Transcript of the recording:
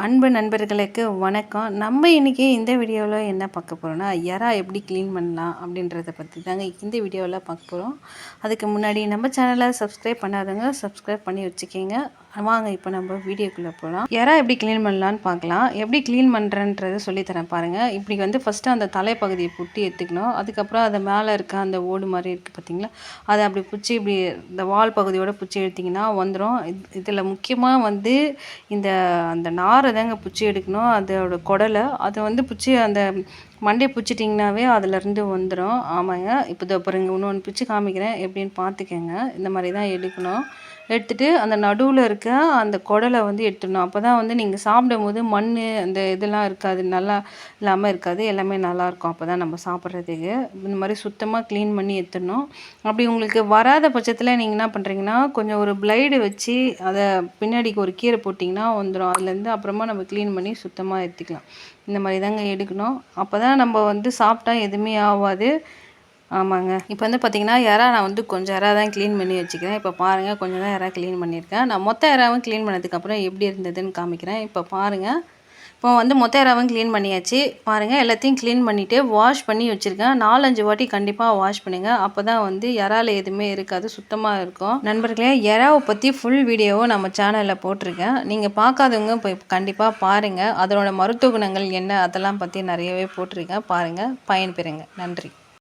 அன்பு நண்பர்களுக்கு வணக்கம். நம்ம இன்றைக்கி இந்த வீடியோவில் என்ன பார்க்க போகிறோன்னா, எறா எப்படி க்ளீன் பண்ணலாம் அப்படின்றத பற்றி தாங்க இந்த வீடியோவில் பார்க்க போகிறோம். அதுக்கு முன்னாடி நம்ம சேனலை சப்ஸ்கிரைப் பண்ணாதவங்க சப்ஸ்கிரைப் பண்ணி வச்சுக்கிங்க. வாங்க இப்போ நம்ம வீடியோக்குள்ளே போகலாம். எறா எப்படி க்ளீன் பண்ணலான்னு பார்க்கலாம். எப்படி க்ளீன் பண்ணுறன்றதை சொல்லித்தரேன் பாருங்கள். இப்படி ஃபஸ்ட்டு அந்த தலைப்பகுதியை புட்டி எடுத்துக்கணும். அதுக்கப்புறம் அதை மேலே இருக்க அந்த ஓடு மாதிரி இருக்குது பார்த்தீங்களா, அதை அப்படி பிடிச்சி இப்படி இந்த வால் பகுதியோடு பிடிச்சி எடுத்திங்கன்னா வந்துடும். இதில் முக்கியமாக இந்த அந்த நாரை தாங்க பிடிச்சி எடுக்கணும். அதோட குடலை அதை பிடிச்சி அந்த மண்டையை பிடிச்சிட்டிங்கனாவே அதிலேருந்து வந்துடும். ஆமாங்க, இப்போ இதை பாருங்க, இன்னொன்று பிடிச்சி காமிக்கிறேன், எப்படின்னு பார்த்துக்கங்க. இந்த மாதிரி தான் எடுக்கணும். எடுத்துகிட்டு அந்த நடுவில் இருக்க அந்த குடலை எடுத்துடணும். அப்போ தான் நீங்கள் சாப்பிடும் போது மண் அந்த இதெல்லாம் இருக்காது, நல்லா இல்லாமல் இருக்காது, எல்லாமே நல்லாயிருக்கும். அப்போ தான் நம்ம சாப்பிட்றதுக்கு இந்த மாதிரி சுத்தமாக க்ளீன் பண்ணி எடுத்துடணும். அப்படி உங்களுக்கு வராத பட்சத்தில் நீங்கள் என்ன பண்ணுறீங்கன்னா, கொஞ்சம் ஒரு பிளைடு வச்சு அதை பின்னாடிக்கு ஒரு கீரை போட்டிங்கன்னா வந்துடும். அதுலேருந்து அப்புறமா நம்ம க்ளீன் பண்ணி சுத்தமாக எடுத்துக்கலாம். இந்த மாதிரி தாங்க எடுக்கணும். அப்போ தான் நம்ம சாப்பிட்டா எதுவுமே ஆகாது. ஆமாங்க, இப்போ பார்த்திங்கன்னா எறா நான் கொஞ்சம் எறா தான் க்ளீன் பண்ணி வச்சுக்கிறேன். இப்போ பாருங்கள், கொஞ்சம் தான் எறா க்ளீன் பண்ணியிருக்கேன். நான் மொத்த எறாவும் க்ளீன் பண்ணதுக்கப்புறம் எப்படி இருந்ததுன்னு காமிக்கிறேன். இப்போ பாருங்கள், இப்போ மொத்த எறாவும் க்ளீன் பண்ணியாச்சு. பாருங்கள், எல்லாத்தையும் க்ளீன் பண்ணிவிட்டு வாஷ் பண்ணி வச்சுருக்கேன். 4-5 வாட்டி கண்டிப்பாக வாஷ் பண்ணுங்கள். அப்போ தான் எறாவில் எதுவுமே இருக்காது, சுத்தமாக இருக்கும். நண்பர்களே, எறாவை பற்றி ஃபுல் வீடியோவும் நம்ம சேனலில் போட்டிருக்கேன். நீங்கள் பார்க்காதவங்க இப்போ கண்டிப்பாக பாருங்கள். அதனோட மருத்துவ குணங்கள் என்ன அதெல்லாம் பற்றி நிறையவே போட்டிருக்கேன். பாருங்கள், பயன்பெறுங்க. நன்றி.